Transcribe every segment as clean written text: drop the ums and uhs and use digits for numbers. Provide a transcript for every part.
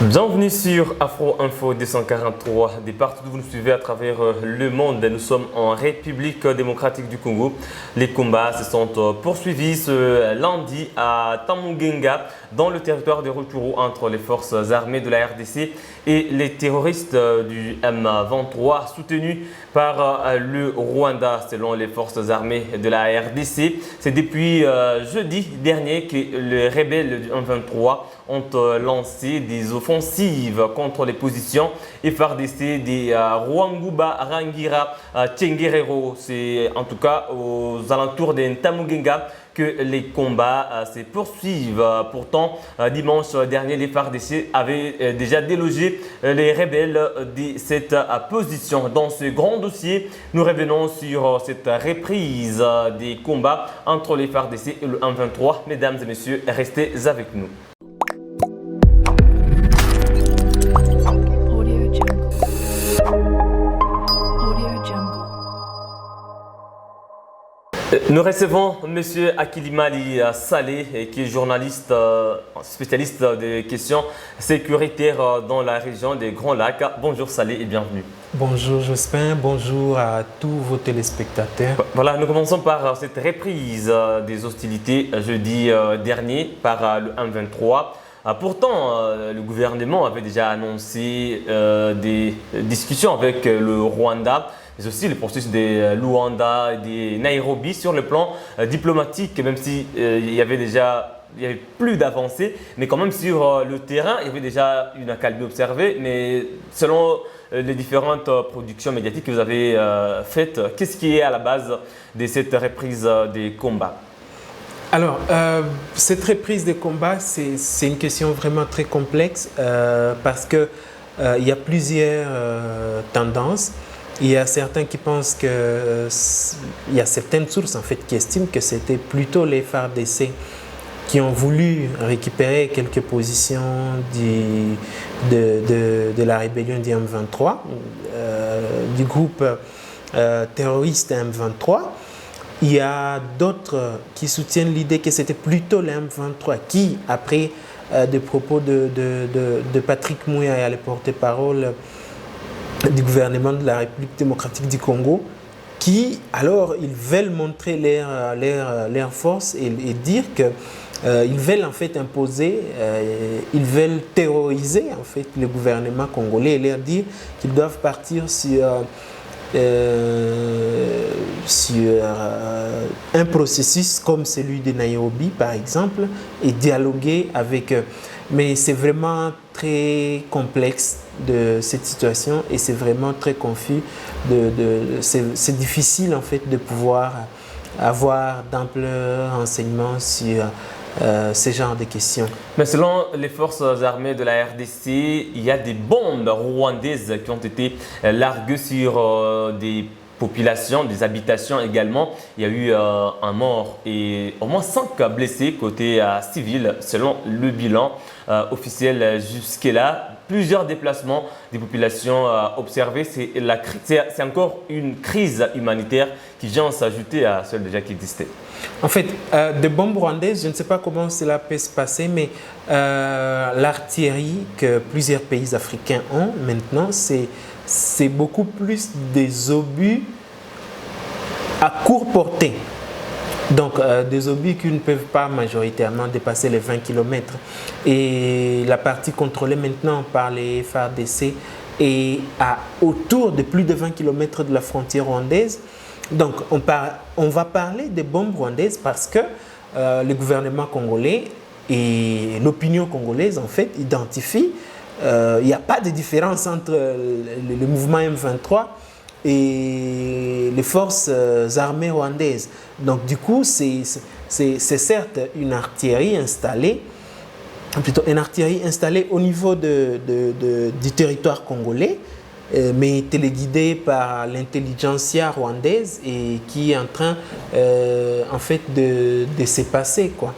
Bienvenue sur Afro Info 243. Des partout où vous nous suivez à travers le monde, nous sommes en République démocratique du Congo. Les combats se sont poursuivis ce lundi à Tamugenga, dans le territoire de Rutshuru, entre les forces armées de la RDC et les terroristes du M23, soutenus par le Rwanda. Selon les forces armées de la RDC, c'est depuis jeudi dernier que les rebelles du M23 ont lancé des offensives contre les positions FARDC des Rwanguba, Rangira, Tchengerero. C'est en tout cas aux alentours de Ntamugenga que les combats se poursuivent. Pourtant, dimanche dernier, les FARDC avaient déjà délogé les rebelles de cette position. Dans ce grand dossier, nous revenons sur cette reprise des combats entre les FARDC et le M23. Mesdames et messieurs, restez avec nous. Nous recevons M. Akilimali Saleh, qui est journaliste spécialiste des questions sécuritaires dans la région des Grands Lacs. Bonjour Saleh et bienvenue. Bonjour Jospin, bonjour à tous vos téléspectateurs. Voilà, nous commençons par cette reprise des hostilités jeudi dernier par le M23. Pourtant, le gouvernement avait déjà annoncé des discussions avec le Rwanda, mais aussi le processus de Luanda et de Nairobi sur le plan diplomatique, même si il y avait plus d'avancées, mais quand même sur le terrain, il y avait déjà une accalmie observée. Mais selon les différentes productions médiatiques que vous avez faites, qu'est-ce qui est à la base de cette reprise des combats? Alors, cette reprise des combats, c'est une question vraiment très complexe parce qu'il y a plusieurs tendances. Il y a certains qui pensent que, il y a certaines sources en fait qui estiment que c'était plutôt les FARDC qui ont voulu récupérer quelques positions de la rébellion du M23, du groupe terroriste M23. Il y a d'autres qui soutiennent l'idée que c'était plutôt le M23 qui, après des propos de Patrick Mouya, le porte-parole du gouvernement de la République démocratique du Congo, qui alors ils veulent montrer leur force et dire qu'ils veulent en fait imposer, ils veulent terroriser en fait le gouvernement congolais et leur dire qu'ils doivent partir sur un processus comme celui de Nairobi par exemple et dialoguer avec eux. Mais c'est vraiment très complexe de cette situation et c'est vraiment très confus. C'est difficile en fait de pouvoir avoir d'amples renseignements sur ce genre de questions. Mais selon les forces armées de la RDC, il y a des bombes rwandaises qui ont été larguées sur des populations, des habitations également. Il y a eu un mort et au moins 5 blessés côté civil selon le bilan officiel jusque-là. Plusieurs déplacements des populations observées. C'est encore une crise humanitaire qui vient s'ajouter à celle déjà qui existait. En fait, des bombes rwandaises, je ne sais pas comment cela peut se passer, mais l'artillerie que plusieurs pays africains ont maintenant, c'est beaucoup plus des obus à courte portée. Donc, des obus qui ne peuvent pas majoritairement dépasser les 20 km. Et la partie contrôlée maintenant par les FARDC est autour de plus de 20 km de la frontière rwandaise. Donc, on va parler des bombes rwandaises parce que le gouvernement congolais et l'opinion congolaise, en fait, identifient il n'y a pas de différence entre le mouvement M23 et les forces armées rwandaises. Donc du coup, c'est certes une artillerie installée, plutôt une artillerie installée au niveau du territoire congolais, mais téléguidée par l'intelligentsia rwandaise et qui est en train en fait de se passer, quoi.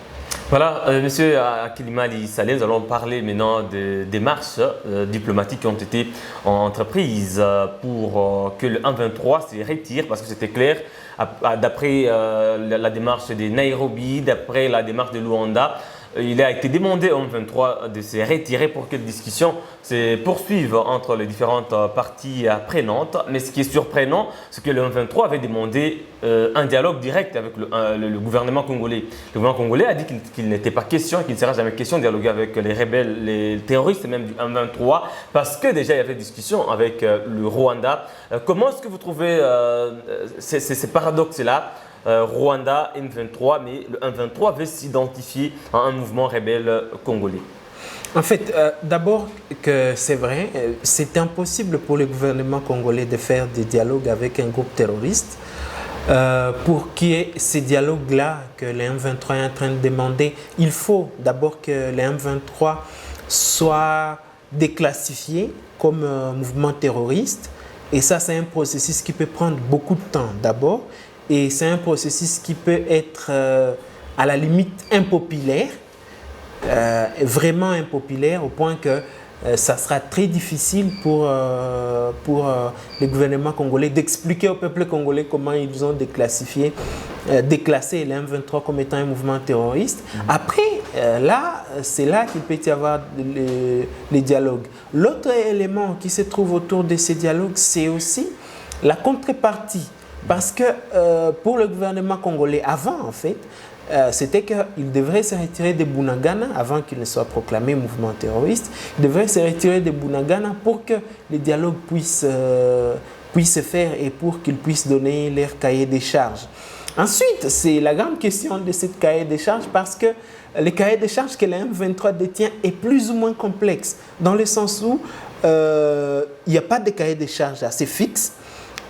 Voilà, Monsieur Akilimali Saleh, nous allons parler maintenant des démarches diplomatiques qui ont été entreprises pour que le M23 se retire, parce que c'était clair, d'après la démarche de Nairobi, d'après la démarche de Luanda, il a été demandé au M23 de se retirer pour que les discussions se poursuivent entre les différentes parties prenantes. Mais ce qui est surprenant, c'est que le M23 avait demandé un dialogue direct avec le gouvernement congolais. Le gouvernement congolais a dit qu'il n'était pas question, qu'il ne sera jamais question de dialoguer avec les rebelles, les terroristes, même du M23, parce que déjà il y avait des discussions avec le Rwanda. Comment est-ce que vous trouvez ces paradoxes-là? Rwanda, M23, mais le M23 veut s'identifier à un mouvement rebelle congolais. En fait, d'abord que c'est vrai, c'est impossible pour le gouvernement congolais de faire des dialogues avec un groupe terroriste. Pour qu'il y ait ces dialogues-là que le M23 est en train de demander, il faut d'abord que le M23 soit déclassifié comme un mouvement terroriste. Et ça, c'est un processus qui peut prendre beaucoup de temps d'abord. Et c'est un processus qui peut être à la limite impopulaire, vraiment impopulaire, au point que ça sera très difficile pour le gouvernement congolais d'expliquer au peuple congolais comment ils ont déclassé le M23 comme étant un mouvement terroriste. Après, là, c'est là qu'il peut y avoir les dialogues. L'autre élément qui se trouve autour de ces dialogues, c'est aussi la contrepartie. Parce que pour le gouvernement congolais, avant en fait, c'était qu'il devrait se retirer de Bunagana avant qu'il ne soit proclamé mouvement terroriste. Il devrait se retirer de Bunagana pour que les dialogues puissent se faire et pour qu'ils puissent donner leur cahier des charges. Ensuite, c'est la grande question de cette cahier des charges parce que le cahier des charges que le M23 détient est plus ou moins complexe, dans le sens où il n'y a pas de cahier des charges assez fixe.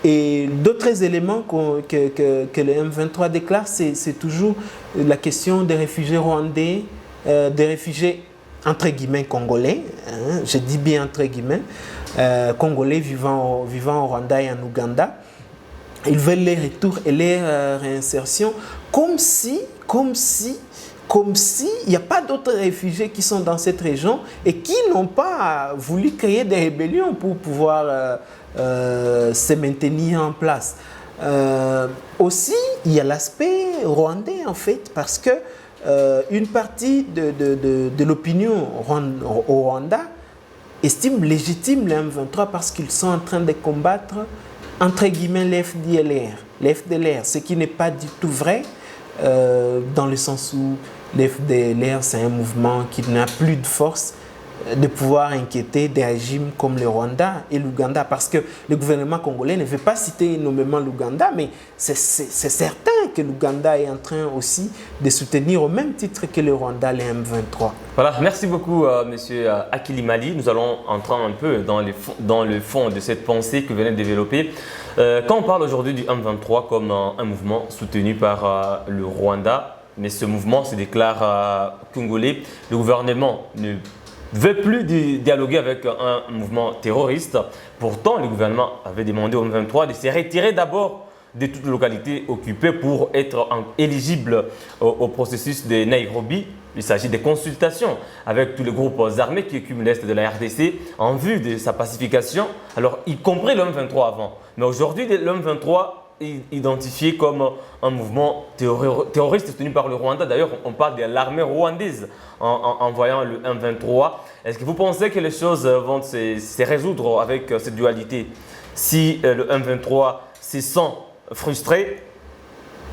Et d'autres éléments que le M23 déclare, c'est toujours la question des réfugiés rwandais, des réfugiés entre guillemets congolais, hein, je dis bien entre guillemets, congolais vivant au Rwanda et en Ouganda. Ils veulent les retours et les réinsertions comme si il n'y a pas d'autres réfugiés qui sont dans cette région et qui n'ont pas voulu créer des rébellions pour pouvoir se maintenir en place. Aussi, il y a l'aspect rwandais en fait, parce que une partie de l'opinion au Rwanda estime légitime le M23 parce qu'ils sont en train de combattre entre guillemets l'FDLR, ce qui n'est pas du tout vrai dans le sens où l'FDLR c'est un mouvement qui n'a plus de force de pouvoir inquiéter des régimes comme le Rwanda et l'Ouganda, parce que le gouvernement congolais ne veut pas citer nommément l'Ouganda, mais c'est certain que l'Ouganda est en train aussi de soutenir au même titre que le Rwanda les M23. Voilà, merci beaucoup Monsieur Akilimali. Nous allons entrer un peu dans le fond de cette pensée que vous venez de développer. Quand on parle aujourd'hui du M23 comme un mouvement soutenu par le Rwanda, mais ce mouvement se déclare congolais, le gouvernement ne veut plus dialoguer avec un mouvement terroriste. Pourtant, le gouvernement avait demandé au M23 de se retirer d'abord de toutes les localités occupées pour être éligible au processus de Nairobi. Il s'agit de consultations avec tous les groupes armés qui occupent l'Est de la RDC en vue de sa pacification, alors y compris le M23 avant. Mais aujourd'hui, le M23 identifié comme un mouvement terroriste tenu par le Rwanda. D'ailleurs, on parle de l'armée rwandaise en voyant le M23. Est-ce que vous pensez que les choses vont se résoudre avec cette dualité? Si le M23 se sent frustré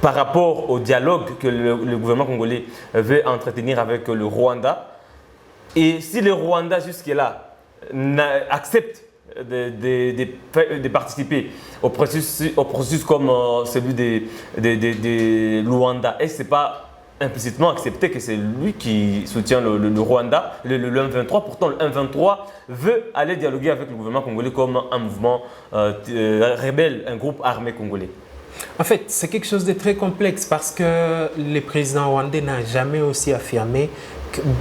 par rapport au dialogue que le gouvernement congolais veut entretenir avec le Rwanda, et si le Rwanda jusque-là accepte de participer au processus comme celui de Luanda, et ce n'est pas implicitement accepté que c'est lui qui soutient le Rwanda, le M23. Pourtant, le M23 veut aller dialoguer avec le gouvernement congolais comme un mouvement rebelle, un groupe armé congolais. En fait, c'est quelque chose de très complexe parce que le président rwandais n'a jamais aussi affirmé.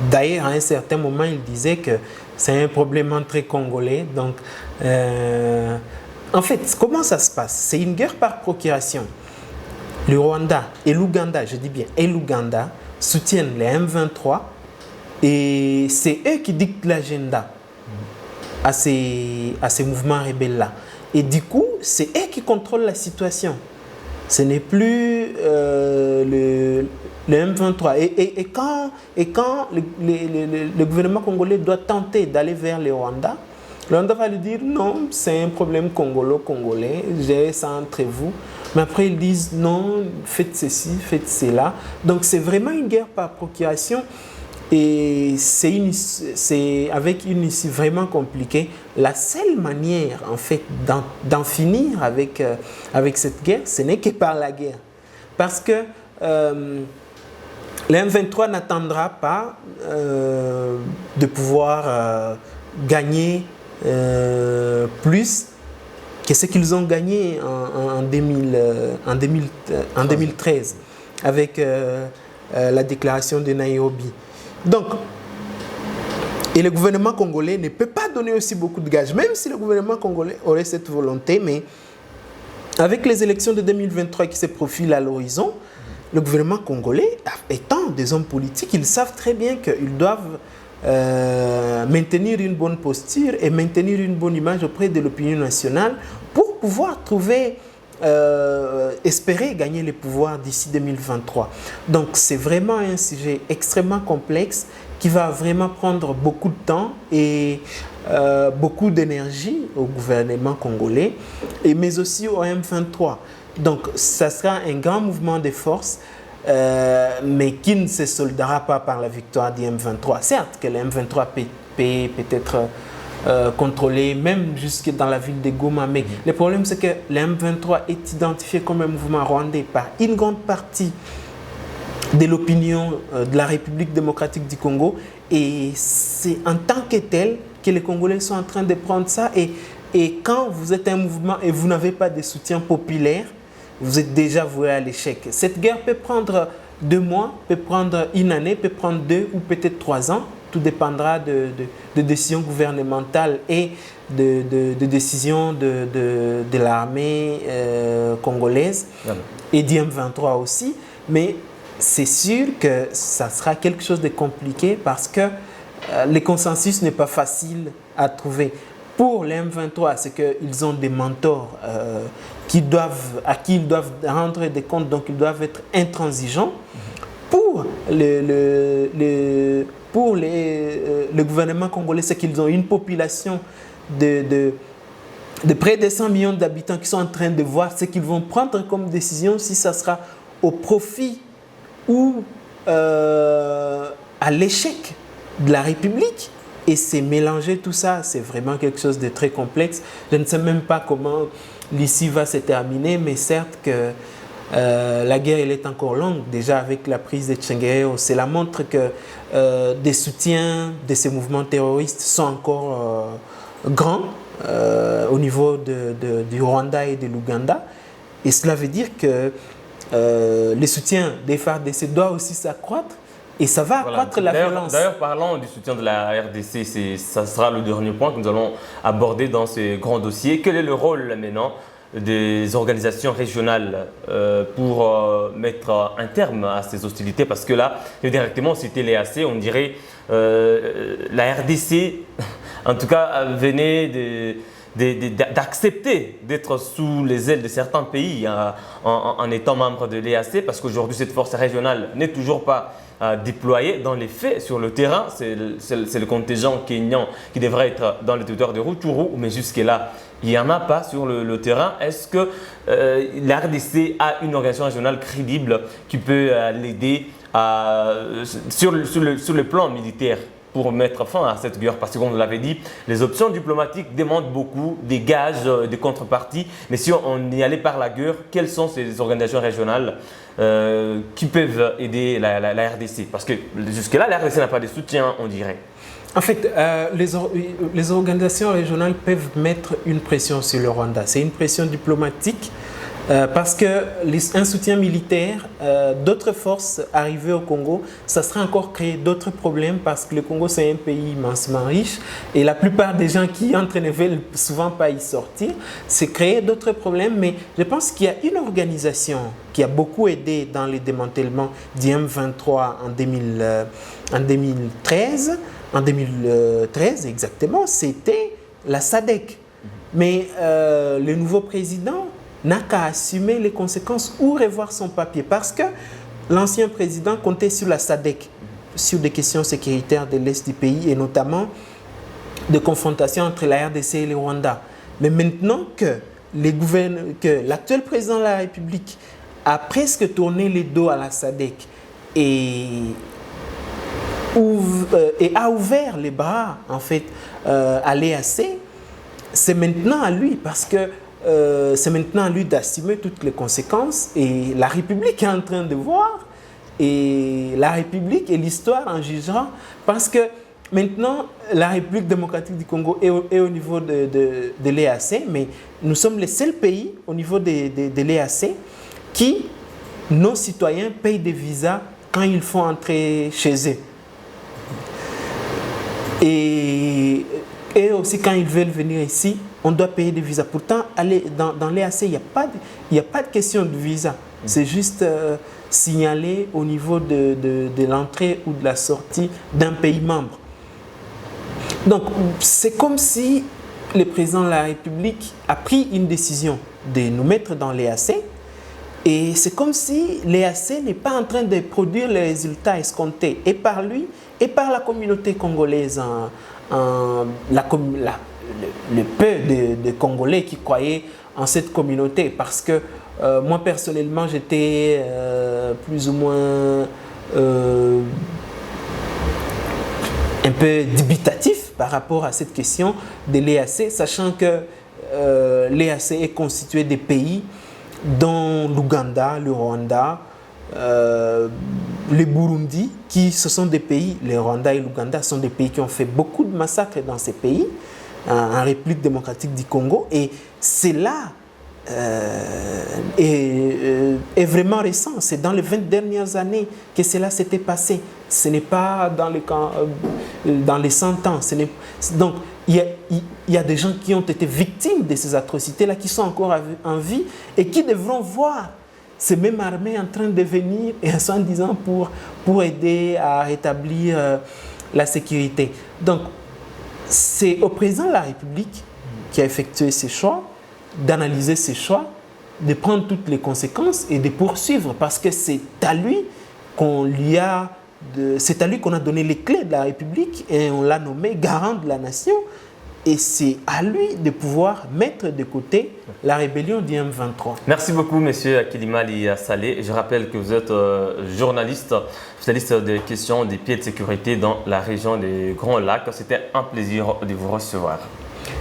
D'ailleurs, à un certain moment, il disait que c'est un problème entre Congolais. Donc, en fait, comment ça se passe? C'est une guerre par procuration. Le Rwanda et l'Ouganda, je dis bien, et l'Ouganda soutiennent les M23 et c'est eux qui dictent l'agenda à ces mouvements rebelles-là. Et du coup, c'est eux qui contrôlent la situation. Ce n'est plus le M23. Et quand le gouvernement congolais doit tenter d'aller vers le Rwanda va lui dire non, c'est un problème congolo-congolais, gérez ça entre vous. Mais après, ils disent non, faites ceci, faites cela. Donc, c'est vraiment une guerre par procuration. Et c'est avec une issue vraiment compliquée. La seule manière, en fait, d'en finir avec cette guerre, ce n'est que par la guerre. Parce que le M23 n'attendra pas de pouvoir gagner plus que ce qu'ils ont gagné en 2013 avec la déclaration de Nairobi. Donc, et le gouvernement congolais ne peut pas donner aussi beaucoup de gages, même si le gouvernement congolais aurait cette volonté, mais avec les élections de 2023 qui se profilent à l'horizon, le gouvernement congolais, étant des hommes politiques, ils savent très bien qu'ils doivent maintenir une bonne posture et maintenir une bonne image auprès de l'opinion nationale pour pouvoir espérer gagner le pouvoir d'ici 2023. Donc c'est vraiment un sujet extrêmement complexe qui va vraiment prendre beaucoup de temps et beaucoup d'énergie au gouvernement congolais, mais aussi au M23. Donc ça sera un grand mouvement de force, mais qui ne se soldera pas par la victoire du M23. Certes que le M23 peut-être contrôlé même jusque dans la ville de Goma, mais le problème c'est que le M23 est identifié comme un mouvement rwandais par une grande partie de l'opinion de la République démocratique du Congo, et c'est en tant que tel que les Congolais sont en train de prendre ça, et quand vous êtes un mouvement et vous n'avez pas de soutien populaire, vous êtes déjà voué à l'échec. Cette guerre peut prendre 2 mois, peut prendre une année, peut prendre 2 ou peut-être 3 ans. Tout dépendra de décisions gouvernementales et de décisions de l'armée congolaise et du M23 aussi. Mais c'est sûr que ça sera quelque chose de compliqué parce que le consensus n'est pas facile à trouver. Pour les M23, c'est qu'ils ont des mentors à qui ils doivent rendre des comptes, donc ils doivent être intransigeants. Pour le gouvernement congolais, c'est qu'ils ont une population de près de 100 millions d'habitants qui sont en train de voir ce qu'ils vont prendre comme décision, si ça sera au profit ou à l'échec de la République. Et c'est mélanger tout ça, c'est vraiment quelque chose de très complexe. Je ne sais même pas comment l'issue va se terminer, mais certes que la guerre elle est encore longue. Déjà avec la prise de Tchenguereo, cela montre que des soutiens de ces mouvements terroristes sont encore grands au niveau du Rwanda et de l'Ouganda. Et cela veut dire que les soutiens des FARDC doivent aussi s'accroître. Et ça va accroître la violence. D'ailleurs, parlant du soutien de la RDC, ça sera le dernier point que nous allons aborder dans ce grand dossier. Quel est le rôle maintenant des organisations régionales pour mettre un terme à ces hostilités? Parce que là, directement, c'était l'EAC, on dirait la RDC, en tout cas, venait d'accepter d'être sous les ailes de certains pays en étant membre de l'EAC, parce qu'aujourd'hui, cette force régionale n'est toujours pas déployée dans les faits sur le terrain. C'est le contingent kényan qui devrait être dans le territoire de Rutshuru, mais jusque-là, il n'y en a pas sur le terrain. Est-ce que la RDC a une organisation régionale crédible qui peut l'aider sur le plan militaire pour mettre fin à cette guerre? Parce que, comme on l'avait dit, les options diplomatiques demandent beaucoup, des gages, des contreparties. Mais si on y allait par la guerre, quelles sont ces organisations régionales qui peuvent aider la RDC? Parce que jusque-là, la RDC n'a pas de soutien, on dirait. En fait, les organisations régionales peuvent mettre une pression sur le Rwanda. C'est une pression diplomatique. Parce qu'un soutien militaire, d'autres forces arrivées au Congo, ça serait encore créer d'autres problèmes parce que le Congo c'est un pays immensement riche et la plupart des gens qui entrent ne veulent souvent pas y sortir. C'est créer d'autres problèmes, mais je pense qu'il y a une organisation qui a beaucoup aidé dans le démantèlement du M23 en 2013 exactement, c'était la SADC. Mais le nouveau président n'a qu'à assumer les conséquences ou revoir son papier. Parce que l'ancien président comptait sur la SADC, sur des questions sécuritaires de l'Est du pays et notamment de confrontation entre la RDC et le Rwanda. Mais maintenant que l'actuel président de la République a presque tourné les dos à la SADC et a ouvert les bras en fait à l'EAC, c'est maintenant à lui parce que c'est maintenant à lui d'assumer toutes les conséquences et la République est en train de voir et la République et l'histoire en jugera parce que maintenant la République démocratique du Congo est au niveau de l'EAC, mais nous sommes les seuls pays au niveau de l'EAC qui, nos citoyens, payent des visas quand ils font entrer chez eux. Et aussi quand ils veulent venir ici, on doit payer des visas. Pourtant, dans l'EAC, il n'y a pas de question de visa. C'est juste signalé au niveau de l'entrée ou de la sortie d'un pays membre. Donc, c'est comme si le président de la République a pris une décision de nous mettre dans l'EAC. Et c'est comme si l'EAC n'est pas en train de produire les résultats escomptés, et par lui, et par la communauté congolaise, le peu de Congolais qui croyaient en cette communauté. Parce que moi, personnellement, j'étais plus ou moins un peu dubitatif par rapport à cette question de l'EAC, sachant que l'EAC est constitué des pays dont l'Ouganda, le Rwanda, le Burundi, ce sont des pays, le Rwanda et l'Ouganda sont des pays qui ont fait beaucoup de massacres dans ces pays, en République démocratique du Congo, et c'est là est vraiment récent. C'est dans les 20 dernières années que cela s'était passé. Ce n'est pas dans les 100 ans. Donc, il y a des gens qui ont été victimes de ces atrocités-là, qui sont encore en vie et qui devront voir ces mêmes armées en train de venir et en disant pour aider à rétablir la sécurité. Donc, c'est au président de la République qui a effectué ces choix, d'analyser ses choix, de prendre toutes les conséquences et de poursuivre, parce que c'est à lui qu'on a donné les clés de la République et on l'a nommé garant de la nation, et c'est à lui de pouvoir mettre de côté la rébellion du M23. Merci beaucoup, monsieur Akilimali Saleh. Je rappelle que vous êtes journaliste, spécialiste des questions des pieds de sécurité dans la région des Grands Lacs. C'était un plaisir de vous recevoir.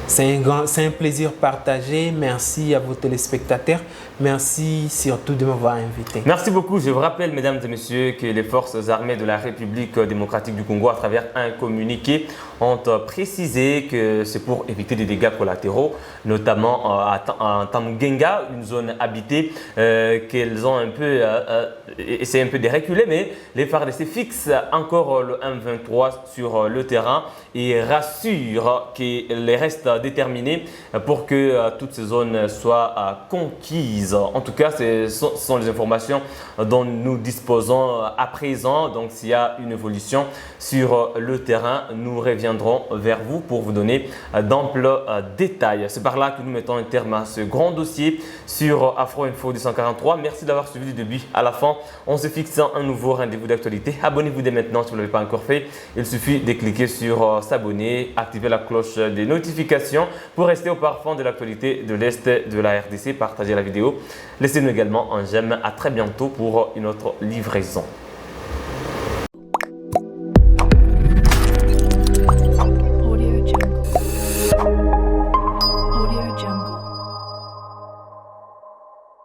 C'est un plaisir partagé. Merci à vos téléspectateurs. Merci surtout de m'avoir invité. Merci beaucoup. Je vous rappelle, mesdames et messieurs, que les forces armées de la République démocratique du Congo, à travers un communiqué, ont précisé que c'est pour éviter des dégâts collatéraux, notamment à Tamugenga, une zone habitée, qu'elles ont un peu essayé un peu de reculer, mais les FARDC fixent encore le M23 sur le terrain et rassurent qu'il reste déterminé pour que toutes ces zones soient conquises. En tout cas, ce sont les informations dont nous disposons à présent. Donc, s'il y a une évolution sur le terrain, nous reviendrons vers vous pour vous donner d'amples détails. C'est par là que nous mettons un terme à ce grand dossier sur Afro Info 243. Merci d'avoir suivi du début à la fin. On se fixe un nouveau rendez-vous d'actualité. Abonnez-vous dès maintenant si vous ne l'avez pas encore fait. Il suffit de cliquer sur s'abonner, activer la cloche des notifications pour rester au parfum de l'actualité de l'Est de la RDC. Partagez la vidéo. Laissez-nous également un j'aime. À très bientôt pour une autre livraison.